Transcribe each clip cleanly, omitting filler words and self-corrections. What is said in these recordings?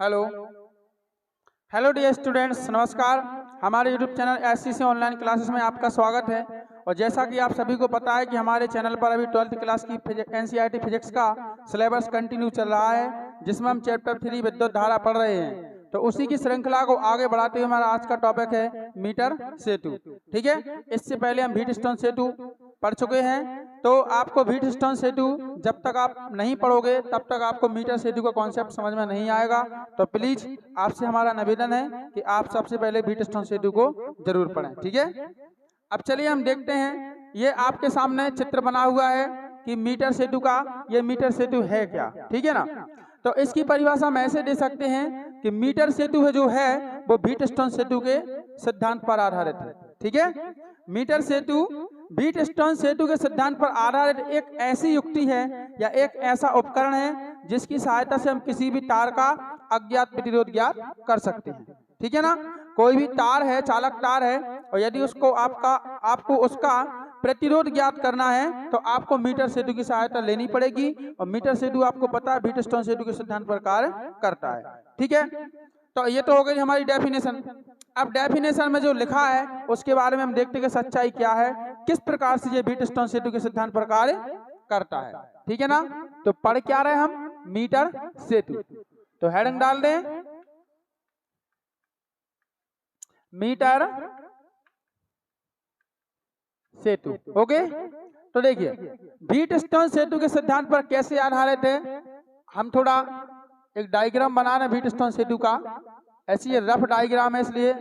Hello hello dear students, नमस्कार। हमारे YouTube channel SCC online classes में आपका स्वागत है। और जैसा कि आप सभी को पता है कि हमारे चैनल पर अभी 12th क्लास की एनसीईआरटी फिजिक्स का सिलेबस कंटिन्यू चल रहा है, जिसमें हम चैप्टर 3 विद्युत धारा पढ़ रहे हैं। तो उसी की श्रृंखला को आगे बढ़ाते हुए हमारा आज का टॉपिक है मीटर सेतु। ठीक है, इससे पहले हम व्हीटस्टोन सेतु पढ़ चुके हैं। तो आपको व्हीटस्टोन सेतु जब तक आप नहीं पढ़ोगे तब तक आपको मीटर सेतु का कॉन्सेप्ट समझ में नहीं आएगा। तो प्लीज आपसे हमारा निवेदन है कि आप सबसे पहले व्हीटस्टोन सेतु को जरूर पढ़ें। ठीक है, अब चलिए हम देखते हैं। ये आपके सामने चित्र बना हुआ है कि मीटर सेतु का, ये मीटर सेतु है क्या। ठीक है ना, तो इसकी परिभाषा हम ऐसे दे सकते हैं कि मीटर सेतु जो है वो व्हीटस्टोन सेतु के सिद्धांत पर आधारित है। ठीक है, मीटर सेतु व्हीटस्टोन सेतु के सिद्धांत पर आधारित एक ऐसी युक्ति है या एक ऐसा उपकरण है जिसकी सहायता से हम किसी भी तार का अज्ञात प्रतिरोध ज्ञात कर सकते हैं। ठीक है ना, कोई भी तार है, चालक तार है, और यदि उसको आपको उसका प्रतिरोध ज्ञात करना है तो आपको मीटर सेतु की सहायता लेनी पड़ेगी। और मीटर सेतु आपको पता है व्हीटस्टोन सेतु के सिद्धांत पर कार्य करता है। ठीक है, तो ये तो हो गई हमारी डेफिनेशन। अब डेफिनेशन में जो लिखा है उसके बारे में हम देखते हैं कि सच्चाई क्या है, किस प्रकार से ये व्हीटस्टोन सेतु के सिद्धांत पर कार्य करता है। ठीक है ना, तो पढ़ क्या रहे हम, मीटर सेतु। तो हेडिंग डाल दें मीटर सेतु। ओके, तो देखिए व्हीटस्टोन सेतु के सिद्धांत पर कैसे आधारित है। हम थोड़ा एक डायग्राम बना रहे हैं व्हीटस्टोन सेतु का। ऐसी ये रफ डायग्राम है, इसलिए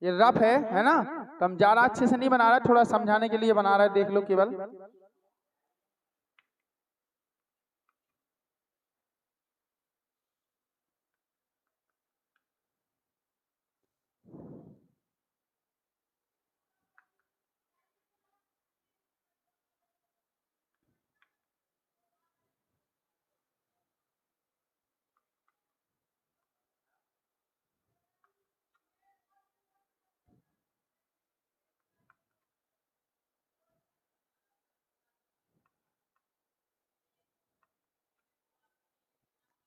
ये रफ है ना, तो हम ज्यादा अच्छे से नहीं बना रहे, थोड़ा समझाने के लिए बना रहे, देख लो केवल।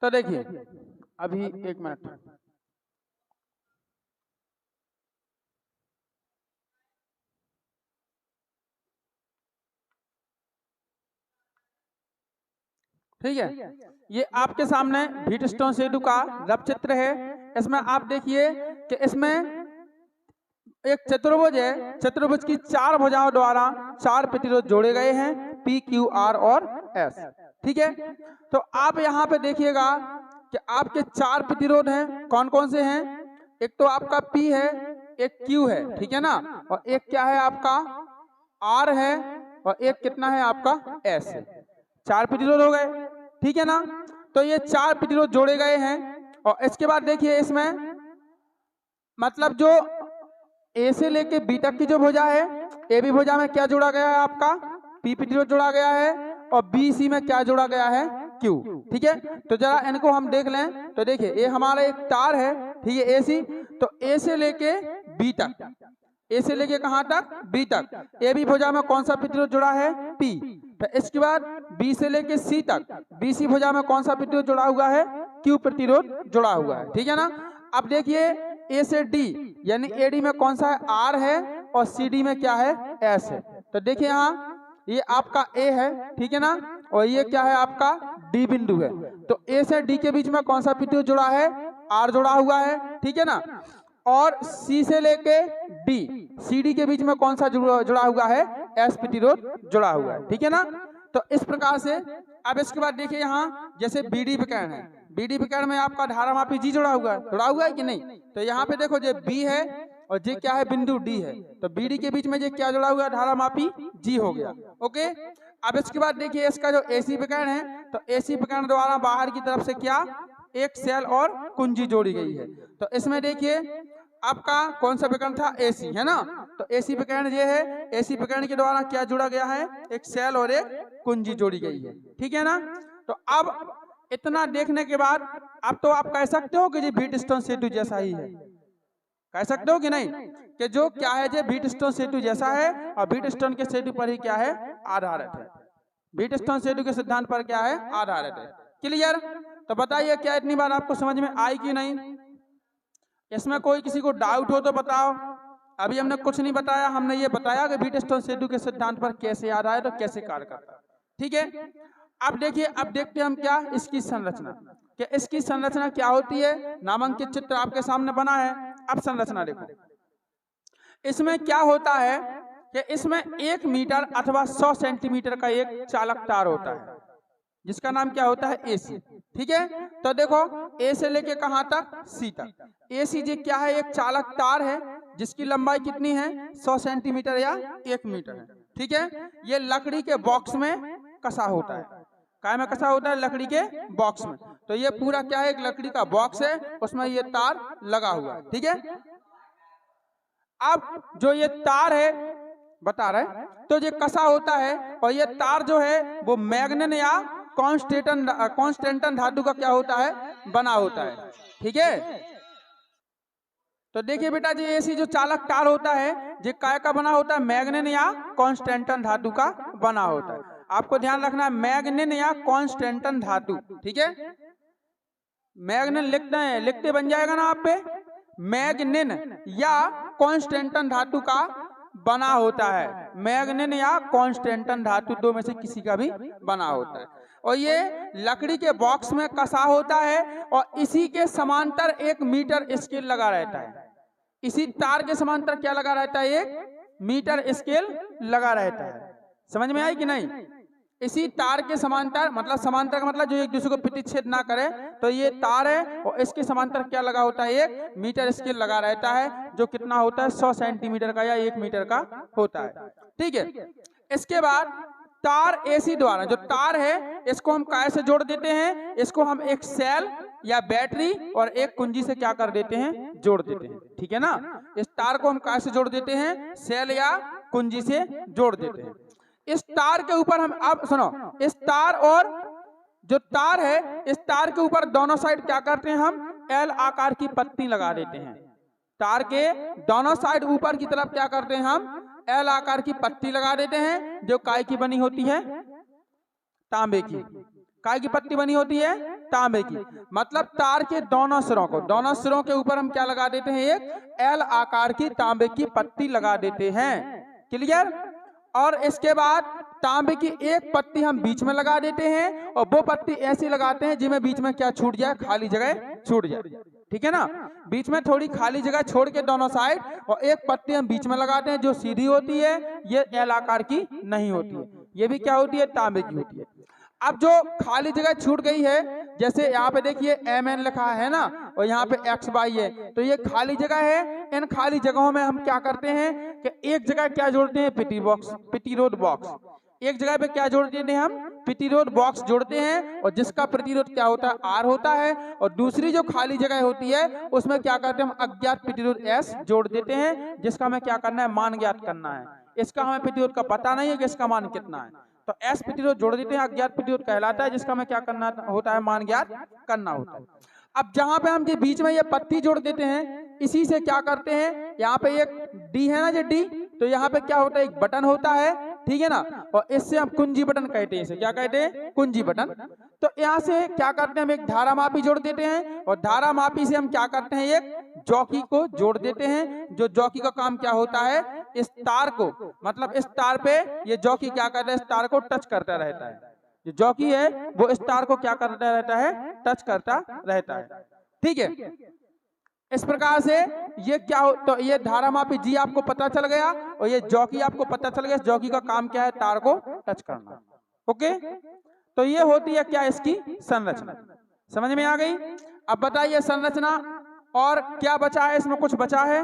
तो देखिए अभी एक मिनट, ठीक है, ये आपके सामने व्हीटस्टोन सेतु का रफ चित्र है। इसमें आप देखिए कि इसमें एक चतुर्भुज है, चतुर्भुज की 4 भुजाओं द्वारा 4 प्रतिरोध जोड़े गए हैं, P, Q, R और S। ठीक है, तो आप यहाँ पे देखिएगा कि आपके 4 प्रतिरोध हैं। कौन कौन से हैं, एक तो आपका P है, एक Q है, ठीक है ना, और एक क्या है आपका R है, और एक कितना है आपका S है। 4 प्रतिरोध हो गए। ठीक है ना, तो ये 4 प्रतिरोध जोड़े गए हैं। और इसके बाद देखिए इसमें मतलब जो ए से लेके बी तक की जो भुजा है, ए बी भुजा में क्या जोड़ा गया है आपका पी प्रतिरोध जोड़ा गया है, और बी सी में क्या जोड़ा गया है क्यू। ठीक है, तो जरा इनको हम देख लें। तो देखिए ये हमारा एक तार है, ठीक है, ए सी। तो ए से लेके बी तक, ए से लेके कहां तक, बी तक, ए बी भुजा में कौन सा प्रतिरोध जुड़ा है, पी। तो इसके बाद बी से लेके सी तक, बी सी भुजा में कौन सा प्रतिरोध जुड़ा हुआ है, क्यू प्रतिरोध जुड़ा हुआ है। ठीक है ना, अब देखिए ए से डी यानी एडी में कौन सा है, आर है, और सी डी में क्या है, एस है। तो देखिए यहाँ ये आपका ए है, ठीक है ना, और ये क्या है आपका डी बिंदु है। तो ए से डी के बीच में कौन सा प्रतिरोध जुड़ा है, आर जुड़ा हुआ है, ठीक है ना। और सी से लेके डी, सी डी के बीच में कौन सा जुड़ा हुआ है, एस प्रतिरोध जुड़ा हुआ है। ठीक है ना, तो इस प्रकार से। अब इसके बाद देखिए यहाँ जैसे बीडी विकर्ण है, बीडी विकर्ण में आपका धारामापी जी जुड़ा हुआ है कि नहीं। तो यहाँ पे देखो जो बी है और जे क्या है बिंदु डी है, तो बीडी के बीच में जो क्या जुड़ा हुआ है, धारामापी जी हो गया। ओके, अब इसके बाद देखिए इसका जो एसी विकर्ण है, तो एसी विकर्ण द्वारा बाहर की तरफ से क्या एक सेल और कुंजी जोड़ी गई है। तो इसमें देखिए आपका कौन सा विकर्ण था, एसी है ना। तो एसी विकर्ण ये है, एसी विकर्ण के द्वारा क्या जुड़ा गया है, एक सेल और एक कुंजी जोड़ी गई है। ठीक है ना, तो अब इतना देखने के बाद अब तो आप कह सकते हो कि ये व्हीटस्टोन सेतु जैसा ही है। कह सकते हो कि नहीं कि जो क्या है जो व्हीटस्टोन सेतु जैसा है और व्हीटस्टोन के सेतु पर ही क्या है आधारित है, व्हीटस्टोन सेतु के सिद्धांत पर क्या है आधारित है। क्लियर? तो बताइए क्या इतनी बार आपको समझ में आई कि नहीं? इसमें कोई किसी को डाउट हो तो बताओ। अभी हमने कुछ नहीं बताया, हमने ये बताया कि व्हीटस्टोन सेतु के सिद्धांत पर कैसे आधारित और कैसे कार्य करता है। ठीक है, अब देखिए, अब देखते हैं हम क्या इसकी संरचना, कि इसकी संरचना क्या होती है। नामांकित चित्र आपके सामने बना है। अब संरचना देखो, इसमें क्या होता है कि इसमें 1 मीटर अथवा 100 सेंटीमीटर का एक चालक तार होता है जिसका नाम क्या होता है एसी। ठीक है, तो देखो ए से लेके कहां तक सी तक एसी जी क्या है एक चालक तार है जिसकी लंबाई कितनी है 100 सेंटीमीटर या 1 मीटर है। ठीक है, ये लकड़ी के बॉक्स में कसा होता है। काय में कसा होता है? लकड़ी के बॉक्स में। तो ये पूरा क्या है एक लकड़ी का बॉक्स है, उसमें ये तार लगा हुआ है। ठीक है, अब जो ये तार है बता रहे तो ये कसा होता है और ये तार जो है वो मैग्नेट या कांस्टेंटन धातु का क्या होता है बना होता है। ठीक है, तो देखिए बेटा जी ऐसी जो चालक तार होता है ये काय का बना होता है? मैग्नेट या कांस्टेंटन धातु का बना होता है। आपको ध्यान रखना है मैग्नेट या कांस्टेंटन धातु। ठीक है, मैग्नेट लिखते हैं, लिखते बन जाएगा ना आप पे, मैग्नेट या कांस्टेंटन धातु का बना होता है। मैग्नेट या कांस्टेंटन धातु दो में से किसी का भी बना होता है और ये लकड़ी के बॉक्स में कसा होता है और इसी के समांतर 1 मीटर स्केल लगा रहता है। इसी तार के समांतर क्या लगा रहता है? 1 मीटर स्केल लगा रहता है। समझ में आई कि नहीं? इसी तार के समांतर, मतलब समांतर का मतलब जो एक दूसरे को प्रतिच्छेद ना करे, तो ये तार है और इसके समांतर क्या लगा होता है? 1 मीटर स्केल लगा रहता है जो कितना होता है 100 सेंटीमीटर का या 1 मीटर का होता है। ठीक है, इसके बाद तार एसी द्वारा जो तार है इसको हम काय से जोड़ देते हैं? इसको हम एक सेल या बैटरी और एक कुंजी से क्या कर देते हैं? जोड़ देते हैं। ठीक है ना, इस तार को हम काय से जोड़ देते हैं? सेल या कुंजी से जोड़ देते हैं। इस तार के ऊपर हम, अब सुनो, इस तार और जो तार है इस तार के ऊपर दोनों साइड क्या करते हैं? हम एल आकार की पट्टी लगा देते हैं। तार के दोनों साइड ऊपर की तरफ क्या करते हैं? हम एल आकार की पट्टी लगा देते हैं जो काय की बनी होती है? तांबे की। काय की पट्टी बनी होती है? तांबे की। मतलब तार के दोनों सिरों के ऊपर हम क्या लगा देते हैं? एक एल आकार की तांबे की पट्टी लगा देते हैं। क्लियर? और इसके बाद तांबे की एक पट्टी हम बीच में लगा देते हैं और वो पट्टी ऐसी लगाते हैं जिसमें बीच में क्या छूट जाए? खाली जगह छूट जाए। ठीक है ना, बीच में थोड़ी खाली जगह छोड़ के दोनों साइड, और एक पट्टी हम बीच में लगाते हैं जो सीधी होती है, ये एल आकार की नहीं होती है, ये भी क्या होती है? तांबे की होती है। अब जो खाली जगह छूट गई है, जैसे यहाँ पे देखिए MN लिखा है ना और यहाँ पे XY है, तो ये खाली जगह है। इन खाली जगहों में हम क्या करते हैं कि एक जगह क्या जोड़ते हैं? प्रतिरोध बॉक्स। एक जगह पे क्या जोड़ देते हैं? हम प्रतिरोध बॉक्स जोड़ते हैं और जिसका प्रतिरोध क्या होता है? R होता है। और दूसरी जो खाली जगह होती है उसमें क्या करते हैं? हम अज्ञात प्रतिरोध S जोड़ देते हैं जिसका हमें क्या करना है? मान ज्ञात करना है। इसका हमें प्रतिरोध का पता नहीं है कि इसका मान कितना है, तो S प्रतिरोध जोड़ देते हैं, अज्ञात प्रतिरोध कहलाता है जिसका हमें क्या करना होता है? मान ज्ञात करना होता है। अब जहां पे हम बीच में ये पट्टी जोड़ देते हैं, इसी से क्या करते हैं? यहाँ पे एक D है ना, जो D, तो यहाँ पे क्या होता है? एक बटन होता है। ठीक है ना, और इससे हम कुंजी बटन कहते हैं। इसे क्या कहते हैं? कुंजी बटन। तो यहाँ से क्या करते हैं? हम एक धारा मापी जोड़ देते हैं और धारा मापी से हम क्या करते हैं? एक जॉकी को जोड़ देते हैं। जो जॉकी का काम क्या होता है? इस तार को, मतलब इस तार पे ये जॉकी क्या करता है? इस तार को टच करता रहता है। जो जॉकी है वो इस तार को क्या करता रहता है? टच करता रहता है। ठीक है, इस प्रकार से ये क्या हो, तो ये धारा मापी जी आपको पता चल गया और ये जॉकी आपको पता चल गया। जॉकी का काम क्या है? तार को टच करना। ओके, तो ये होती है क्या? इसकी संरचना। समझ में आ गई? अब बताइए संरचना और क्या बचा है? इसमें कुछ बचा है?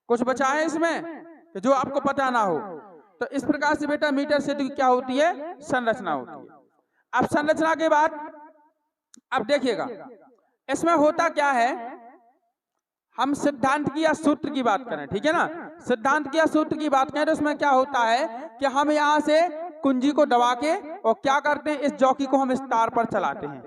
कुछ बचा है इसमें जो आपको पता ना हो? तो इस प्रकार से बेटा मीटर से क्या होती है? संरचना होती है। अब संरचना के बाद अब देखिएगा इसमें होता क्या है, हम सिद्धांत की या सूत्र की बात करें। ठीक है ना, सिद्धांत की या सूत्र की बात करें तो इसमें क्या होता है कि हम यहाँ से कुंजी को दबा के और क्या करते हैं? इस जॉकी को हम इस तार पर चलाते हैं।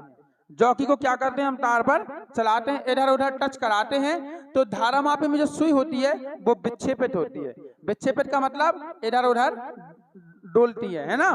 जॉकी को क्या करते हैं हम तार पर चलाते हैं, इधर उधर टच कराते हैं, तो धारामापी में जो सुई होती है वो विक्षेपित होती है। विक्षेपित का मतलब इधर उधर डोलती है ना,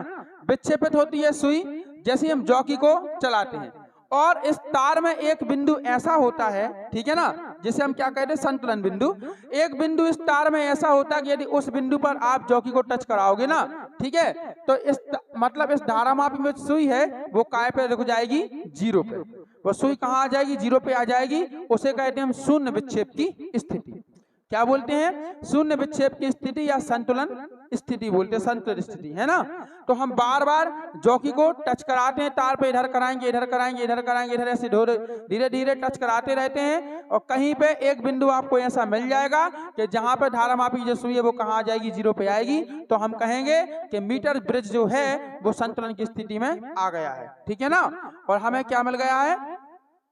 विक्षेपित होती है सुई जैसे हम जॉकी को चलाते हैं। और इस तार में एक बिंदु ऐसा होता है, ठीक है ना, जिसे हम क्या कहते हैं संतुलन बिंदु। एक बिंदु इस तार में ऐसा होता है कि यदि उस बिंदु पर आप जॉकी को टच कराओगे ना, ठीक है, तो इस मतलब इस धारामापी में सुई है वो काय पे रुक जाएगी, जीरो पे। वो सुई कहाँ आ जाएगी, जीरो पे आ जाएगी। उसे कहते हैं हम शून्य विक्षेप की स्थिति। क्या बोलते हैं, शून्य विक्षेप की स्थिति या संतुलन स्थिति बोलते हैं, संतुलन स्थिति, है ना। तो हम बार बार जॉकी को टच कराते हैं तार पे, इधर कराएंगे इधर कराएंगे इधर कराएंगे इधर, ऐसे धीरे धीरे टच कराते रहते हैं। और कहीं पे एक बिंदु आपको ऐसा मिल जाएगा कि जहां पे धारामापी जो सुई है वो कहाँ आ जाएगी, जीरो पे आएगी। तो हम कहेंगे कि मीटर ब्रिज जो है वो संतुलन की स्थिति में आ गया है, ठीक है ना। और हमें क्या मिल गया है,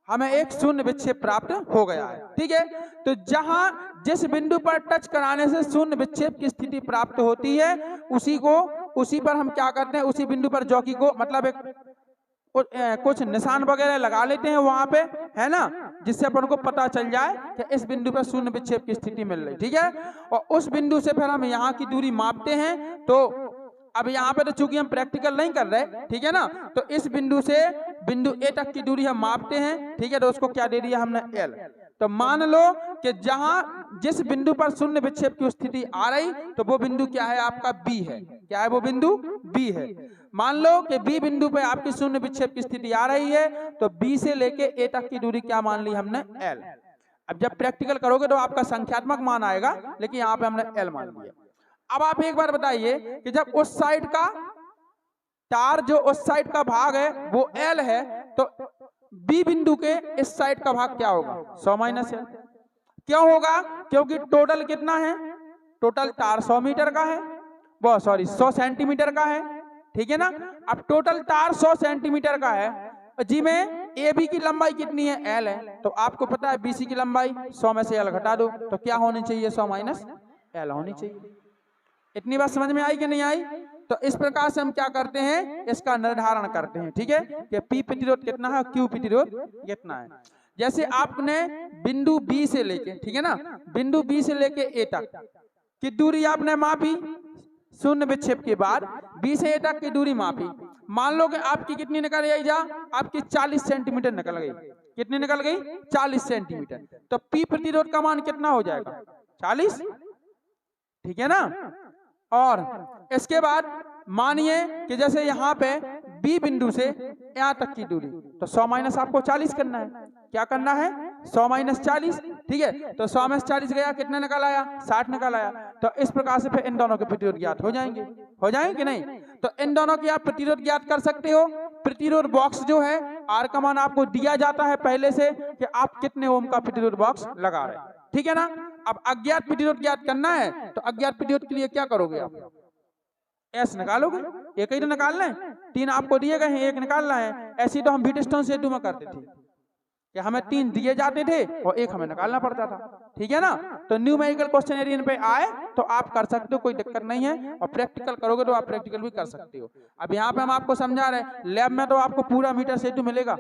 हमें एक शून्य विक्षेप प्राप्त हो गया है, ठीक है। तो जहां जिस बिंदु पर टच कराने से शून्य विक्षेप की स्थिति प्राप्त होती है, उसी पर हम क्या करते हैं, उसी बिंदु पर जॉकी को मतलब एक कुछ निशान वगैरह लगा लेते हैं वहां पे, है ना, जिससे अपन को पता चल जाए कि इस बिंदु पर शून्य विक्षेप की स्थिति मिल रही, ठीक है। और उस बिंदु से फिर हम यहाँ की दूरी मापते हैं। तो अब यहाँ पे तो चूंकि हम प्रैक्टिकल नहीं कर रहे, ठीक है ना, तो इस बिंदु से बिंदु ए तक की दूरी हम मापते हैं, ठीक है। तो उसको क्या दे दिया हमने, एल। तो मान लो कि जहां जिस बिंदु पर शून्य विक्षेप की स्थिति आ रही, तो वो बिंदु क्या है आपका, बी है। क्या है वो बिंदु, बी है। मान लो कि बी बिंदु पे आपकी शून्य विक्षेप की स्थिति आ रही है, तो बी से लेके ए तक की दूरी क्या मान ली हमने, एल। अब जब प्रैक्टिकल करोगे तो आपका संख्यात्मक मान आएगा, लेकिन यहाँ पे हमने एल मान लिया। अब आप एक बार बताइए कि जब उस साइड का तार जो उस साइड का भाग है वो एल है, तो बी बिंदु के इस साइड का भाग क्या होगा, 100 माइनस एल। क्यों होगा, क्योंकि टोटल कितना है, टोटल तार 100 मीटर का है, वो सॉरी 100 सेंटीमीटर का है, ठीक है ना। अब टोटल तार 100 सेंटीमीटर का है, जी में ए बी की लंबाई कितनी है, एल है। तो आपको पता है बी सी की लंबाई 100 में से एल घटा दो, तो क्या होनी चाहिए, 100 माइनस एल होनी चाहिए। इतनी बात समझ में आई कि नहीं आई। तो इस प्रकार से हम क्या करते हैं, इसका निर्धारण करते हैं, ठीक है, कि पी प्रतिरोध कितना है, क्यू प्रतिरोध कितना है। जैसे आपने बिंदु बी से लेके, ठीक है ना, बिंदु बी से लेके ए तक की दूरी आपने मापी, शून्य विक्षेप के बाद बी से ए तक की दूरी मापी। मान लो कि आपकी कितनी निकल गई, जा आपकी 40 सेंटीमीटर निकल गई। कितनी निकल गई, 40 सेंटीमीटर। तो पी प्रतिरोध का मान कितना हो जाएगा, 40, ठीक है ना। और इसके बाद मानिए कि जैसे यहाँ पे बी बिंदु से यहाँ तक की दूरी, तो 100 माइनस आपको 40 करना है। क्या करना है, 100 माइनस 40, ठीक है। तो 100 में 40 गया, कितने निकल आया, 60 निकल आया। तो इस प्रकार से फिर इन दोनों के प्रतिरोध ज्ञात हो जाएंगे, हो जाएंगे कि नहीं। तो इन दोनों की आप प्रतिरोध ज्ञात कर सकते हो। प्रतिरोध बॉक्स जो है, आर का मान आपको दिया जाता है पहले से कि आप कितने ओम का प्रतिरोध बॉक्स लगा रहे हैं, ठीक है ना। अब अज्ञात प्रतिरोध ज्ञात करना है, तो अज्ञात प्रतिरोध के लिए क्या करोगे, आप एस निकालोगे। एक ही तो निकालना है, 3 आपको दिए गए हैं, एक निकालना है। ऐसी तो हम व्हीटस्टोन सेतु में करते थे कि हमें 3 दिए जाते थे और एक हमें निकालना पड़ता था, ठीक है ना। तो न्यूमेरिकल क्वेश्चन यदि इन पे आए तो आप कर सकते हो, कोई दिक्कत नहीं है। और प्रैक्टिकल करोगे तो आप प्रैक्टिकल भी कर सकते हो। अब यहाँ पे हम आपको समझा रहे हैं, लैब में तो आपको पूरा मीटर सेतु मिलेगा।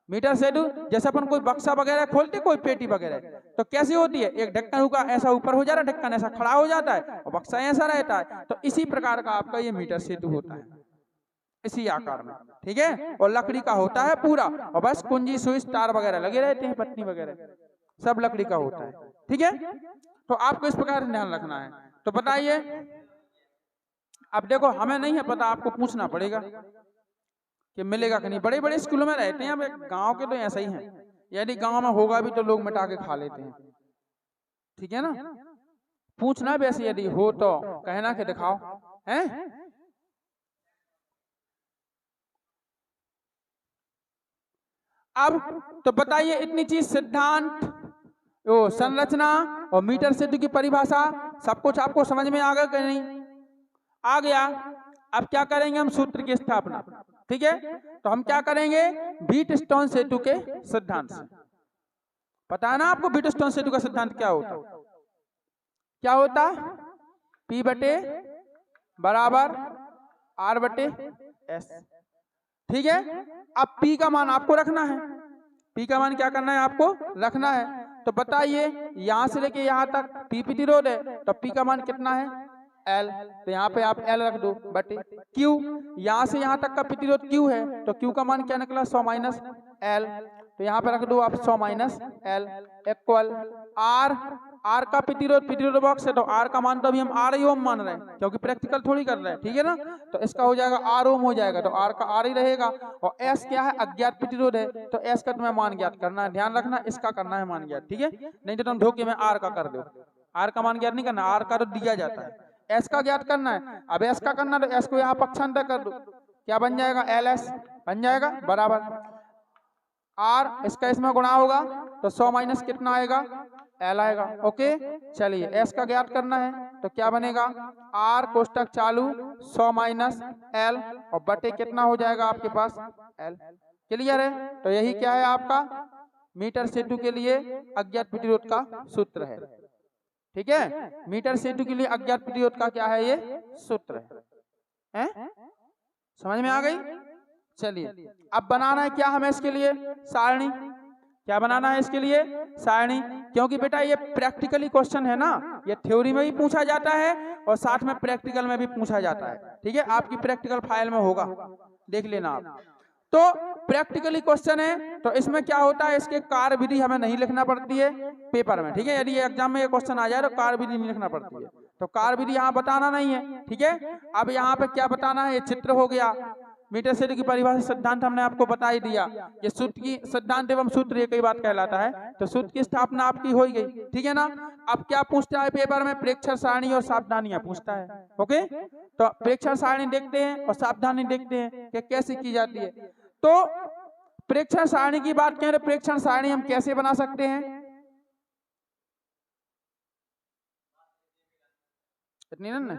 मीटर सेतु जैसे अपन कोई बक्सा वगैरह खोलते, कोई पेटी वगैरह, तो कैसी होती है, एक ढक्कन का ऐसा ऊपर हो जाता है, ढक्कन ऐसा खड़ा हो जाता है और बक्सा ऐसा रहता है। तो इसी प्रकार का आपका ये मीटर सेतु होता है, इसी आकार में, ठीक है। और लकड़ी का होता है पूरा, और बस कुंजी स्विच तार वगैरह लगे रहते हैं, पत्नी वगैरह सब लकड़ी का होता है, ठीक है। तो आपको इस प्रकार ध्यान रखना है। तो बताइए, अब देखो हमें नहीं है पता, आपको पूछना पड़ेगा कि मिलेगा कि नहीं। बड़े बड़े स्कूलों में रहते हैं, अब गांव के तो ऐसा ही है, यदि गांव में होगा भी तो लोग मिटा के खा लेते हैं, ठीक है ना। पूछना भी ऐसे, यदि हो तो कहना कि दिखाओ, हैं। अब तो बताइए, इतनी चीज, सिद्धांत, वो संरचना और मीटर सेतु की परिभाषा, सब कुछ आपको समझ में आ गया कि नहीं, आ गया। अब क्या करेंगे हम, सूत्र की स्थापना, ठीक है। तो हम क्या करेंगे, व्हीटस्टोन सेतु के सिद्धांत से। पता है ना आपको व्हीटस्टोन सेतु का सिद्धांत क्या होता, क्या होता, P बटे बराबर R बटे S। ठीक है। अब P का मान आपको रखना है, P का मान क्या करना है, आपको रखना है। तो बताइए यहां से लेके यहां तक P प्रतिरोध है, तो P का मान कितना है, L। तो यहाँ पे आप L रख दो बटे Q, यहां से यहां तक का प्रतिरोध Q है, तो Q का मान क्या निकला, 100 माइनस L। तो यहाँ पे रख दो आप 100 minus L equal R। R का प्रतिरोध बॉक्स है, तो R का मान तो अभी हम R ही ओम मान रहे हैं, क्योंकि प्रैक्टिकल थोड़ी कर रहे हैं, ठीक है ना। तो इसका हो जाएगा R ओम हो जाएगा, तो R का R ही रहेगा। और S क्या है, अज्ञात प्रतिरोध है, तो S का तुम्हें मान ज्ञात करना है, ध्यान रखना इसका करना है मान ज्ञात, ठीक है। नहीं तो तुम धोखे में R का कर दो, R का मान ज्ञात नहीं करना, R का तो दिया जाता है, S का ज्ञात करना है। अब S का करना तो S को यहाँ पक्षांतर कर दो, क्या बन जाएगा, LS बन जाएगा बराबर R, इसका इसमें गुणा होगा तो 100 माइनस कितना आएगा, L आएगा। ओके चलिए S का ज्ञात करना है, तो क्या बनेगा, R कोष्टक चालू 100 माइनस L और बटे कितना हो जाएगा आपके पास L। क्लियर है। तो यही क्या है आपका मीटर सेतु के लिए अज्ञात प्रतिरोध का सूत्र है, ठीक है। मीटर सेतु के लिए अज्ञात प्रतिरोध का क्या है, ये सूत्र है, समझ में आ गई। चलिए अब बनाना है क्या हमें इसके लिए, सारणी। क्या बनाना है इसके लिए, सारणी। क्योंकि बेटा ये प्रैक्टिकली क्वेश्चन है ना, ये थ्योरी में भी पूछा जाता है और साथ में प्रैक्टिकल में भी पूछा जाता है, ठीक है। आपकी प्रैक्टिकल फाइल में होगा, देख लेना आप। तो प्रैक्टिकली क्वेश्चन है, तो इसमें क्या होता है, इसके कार्य विधि हमें नहीं लिखना पड़ती है पेपर में, ठीक है। यदि एग्जाम में ये क्वेश्चन आ जाए तो कार्य विधि नहीं लिखना पड़ती है, तो कार्य विधि यहाँ बताना नहीं है, ठीक है। अब यहाँ पे क्या बताना है, ये चित्र हो गया, मीटर सेतु की परिभाषा सिद्धांत हमने आपको बता ही दिया, ये सूत्र की सिद्धांत एवं सूत्र ये कई बात कहलाता है, तो सूत्र की स्थापना आपकी हो गई, ठीक है ना। अब क्या पूछता है पेपर में, प्रेक्षण सारणी और सावधानियां पूछता है। ओके तो प्रेक्षण सारणी देखते हैं और सावधानी देखते हैं कि कैसे की जाती है। तो प्रेक्षण सारणी की बात करें तो प्रेक्षण सारणी हम कैसे बना सकते हैं, इतनी ना,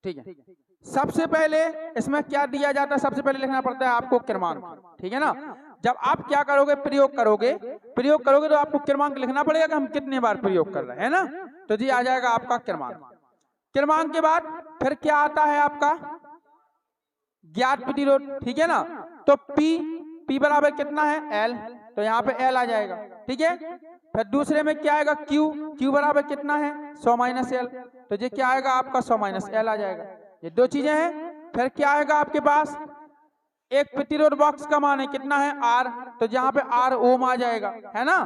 ठीक है। सबसे पहले इसमें क्या दिया जाता है, सबसे पहले लिखना पड़ता है आपको क्रमांक, ठीक है ना। जब आप क्या करोगे, प्रयोग करोगे तो आपको क्रमांक लिखना पड़ेगा कि हम कितने बार प्रयोग कर रहे हैं ना। तो जी आ जाएगा आपका क्रमांक के बाद फिर क्या आता है आपका ज्ञात प्रतिरोध, ठीक है ना। तो P बराबर कितना है, L, तो यहाँ पे L आ जाएगा, ठीक है। फिर दूसरे में क्या आएगा, Q बराबर कितना है, 100 माइनस L, तो ये क्या आएगा आपका 100 माइनस L आ जाएगा। ये दो चीजें हैं। फिर क्या आएगा आपके पास, एक प्रतिरोध बॉक्स का मान है कितना है, R, तो यहाँ पे R ओम आ जाएगा, है ना।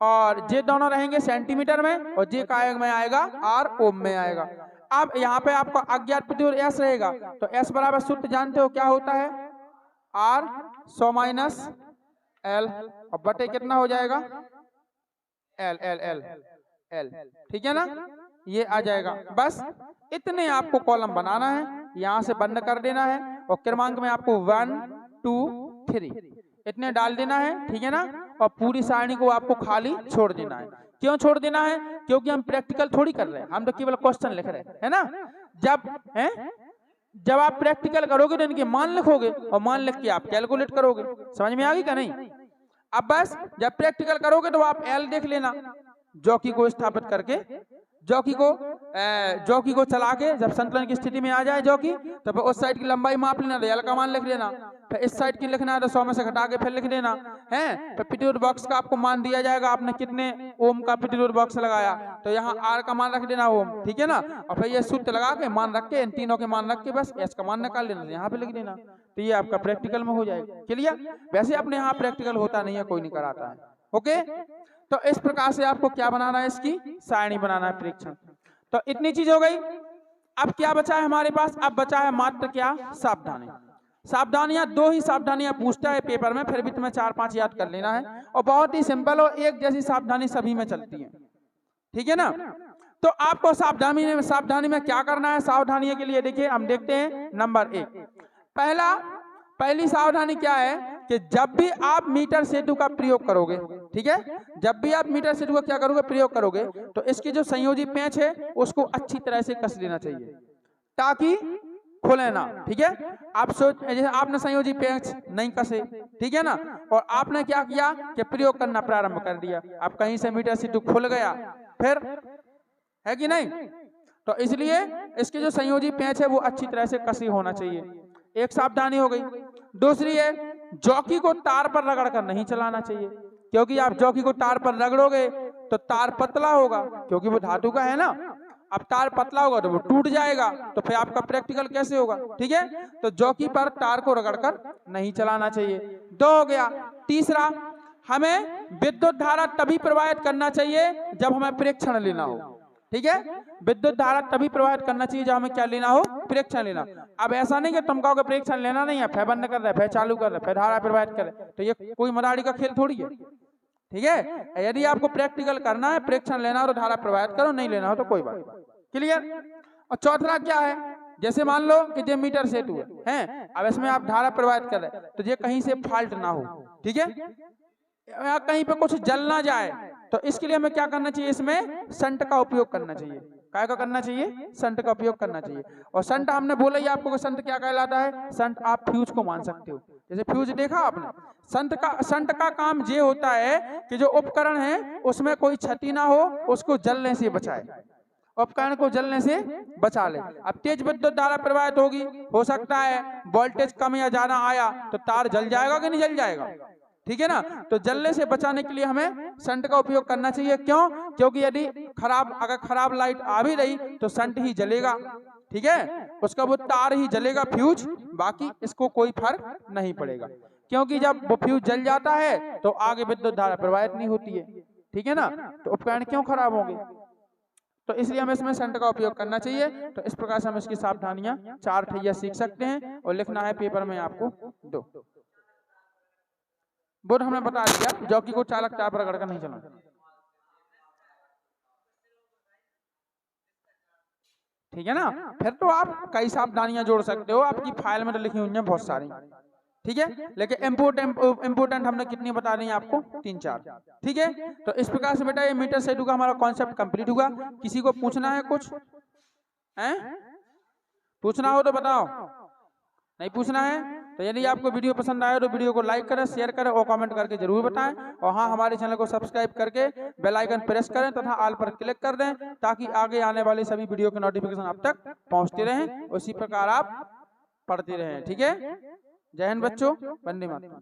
और ये दोनों रहेंगे सेंटीमीटर में और जे का में आएगा R ओम में आएगा। अब यहाँ पे आपका अज्ञात प्रतिरोध S रहेगा, तो S बराबर सूत्र जानते हो क्या होता है, R 100 माइनस L और बटे कितना हो जाएगा L, ठीक है ना। ये आ जाएगा, बस इतने आपको कॉलम बनाना है, यहाँ से बंद कर देना है और क्रमांक में आपको 1 2 3 इतने डाल देना है, ठीक है ना। और पूरी सारणी को आपको खाली छोड़ देना है। क्यों छोड़ देना है, क्योंकि हम प्रैक्टिकल थोड़ी कर रहे हैं, हम तो केवल क्वेश्चन लिख रहे हैं, है ना। जब आप प्रैक्टिकल करोगे तो इनके मान लिखोगे और मान लिख के आप कैलकुलेट करोगे, समझ में आ गई क्या नहीं। अब बस जब प्रैक्टिकल करोगे तो आप L देख लेना, जॉकी को स्थापित करके जॉकी को चला के जब संतुलन की स्थिति में आ जाए जॉकी, तो उस साइड की लंबाई माप लेना, तो L का मान लिख लेना। फिर इस साइड की लिखना है तो 100 में से घटा के फिर लिख देना है। फिर प्रतिरोध बॉक्स का आपको मान दिया जाएगा, आपने कितने ओम का प्रतिरोध बॉक्स लगाया, तो यहाँ R का मान रख देना ओम, ठीक है ना। और फिर ये सूत्र लगा के मान रख के इन तीनों के मान रख के बस S का मान निकाल लेना, यहाँ पे लिख देना, तो ये आपका प्रैक्टिकल में हो जाएगा। क्लियर। वैसे अपने यहाँ प्रैक्टिकल होता नहीं है, कोई नहीं कराता है। ओके तो इस प्रकार से आपको क्या बनाना है, इसकी सारणी बनाना है परीक्षण। तो इतनी चीज हो गई। अब क्या बचा है हमारे पास, अब बचा है मात्र क्या, सावधानियां। दो ही सावधानियां पूछता है पेपर में, फिर भी तुम्हें 4-5 याद कर लेना है और बहुत ही सिंपल और एक जैसी सावधानी सभी में चलती है, ठीक है ना। तो आपको सावधानी में क्या करना है, सावधानी के लिए देखिए हम देखते हैं नंबर 1। पहली सावधानी क्या है कि जब भी आप मीटर सेतु का प्रयोग करोगे, ठीक है, जब भी आप मीटर सेतु का क्या करोगे, प्रयोग करोगे, तो इसकी जो संयोजी पेंच है उसको अच्छी तरह से कस लेना चाहिए ताकि खुले ना, ठीक है। आप जैसे आपने संयोजी पेंच नहीं कसे, ठीक है ना, और आपने क्या किया कि प्रयोग करना प्रारंभ कर दिया, आप कहीं से मीटर सेतु खुल गया, फिर है कि नहीं, तो इसलिए इसके जो संयोजी पेंच है वो अच्छी तरह से कसी होना चाहिए। एक सावधानी हो गई। दूसरी है, जॉकी को तार पर रगड़ कर नहीं चलाना चाहिए, क्योंकि आप जॉकी को तार पर रगड़ोगे तो तार पतला होगा, क्योंकि वो धातु का है ना। अब तार पतला होगा तो वो टूट जाएगा, तो फिर आपका प्रैक्टिकल कैसे होगा। ठीक है, तो जॉकी पर तार को रगड़कर नहीं चलाना चाहिए। 2 हो गया। तीसरा, हमें विद्युत धारा तभी प्रवाहित करना चाहिए जब हमें प्रेक्षण लेना हो। ठीक है, विद्युत धारा तभी प्रवाहित करना चाहिए जब हमें क्या लेना हो, प्रेक्षण लेना। अब ऐसा नहीं कि तुम कहोगे प्रेक्षण लेना नहीं है, फिर बंद कर रहे, फिर चालू कर रहे, फिर धारा प्रवाहित कर रहे, तो ये कोई मदारी का खेल थोड़ी है। ठीक है, यदि आपको प्रैक्टिकल करना है, प्रेक्षण लेना हो तो धारा प्रवाहित करो, नहीं लेना हो तो कोई बात। क्लियर। और चौथा क्या है, जैसे मान लो कि ये मीटर सेट हुआ है, अब इसमें आप धारा प्रवाहित कर रहे हैं, तो ये कहीं से फॉल्ट ना हो। ठीक है, कहीं पे कुछ जल ना जाए, तो इसके लिए हमें क्या करना चाहिए, इसमें शंट का उपयोग करना चाहिए। क्या का करना चाहिए, शंट का उपयोग करना चाहिए। और शंट हमने बोला ही आपको कि शंट क्या कहलाता है। शंट आप फ्यूज को मान सकते हो, जैसे फ्यूज देखा आपने। शंट का काम ये होता है कि जो उपकरण है उसमें कोई क्षति ना हो, उसको जलने से बचाए, उपकरण को जलने से बचा ले। अब तेज विद्युत धारा प्रवाहित होगी, हो सकता है वोल्टेज कम या ज्यादा आया तो तार जल जाएगा कि नहीं जल जाएगा। ठीक है ना, तो जलने से बचाने के लिए हमें शंट का उपयोग करना चाहिए। क्यों, क्योंकि यदि अगर खराब लाइट आ भी रही तो शंट ही जलेगा। ठीक है, उसका वो तार ही जलेगा, फ्यूज, बाकी इसको कोई फर्क नहीं पड़ेगा, क्योंकि जब वो फ्यूज जल जाता है तो आगे विद्युत धारा प्रवाहित नहीं होती है। ठीक है ना, तो उपकरण क्यों खराब होंगे, तो इसलिए हमें इसमें शंट का उपयोग करना चाहिए। तो इस प्रकार से हम इसकी सावधानियां 4 ठैया सीख सकते हैं, और लिखना है पेपर में आपको 2। बोर्ड हमने बता दिया, जॉकी को चालक टायर पर रगड़कर नहीं चलाना। ठीक है ना, फिर तो आप कई सावधानियां जोड़ सकते हो, आपकी फाइल में तो लिखी हुई हैं बहुत सारी। ठीक है, लेकिन इम्पोर्टेंट हमने कितनी बता दी आपको, 3-4। ठीक है, तो इस प्रकार से बेटा ये मीटर सेट का हमारा कॉन्सेप्ट कंप्लीट हुआ। किसी को पूछना है कुछ है, पूछना हो तो बताओ, नहीं पूछना है तो यदि आपको वीडियो पसंद आए तो वीडियो को लाइक करें, शेयर करें और कमेंट करके जरूर बताएं। और हाँ, हमारे चैनल को सब्सक्राइब करके बेल आइकन प्रेस करें तथा ऑल पर क्लिक कर दें, ताकि आगे आने वाले सभी वीडियो के नोटिफिकेशन आप तक पहुंचते रहें, उसी प्रकार आप पढ़ते रहें। ठीक है, जय हिंद बच्चों, वंदे मातरम।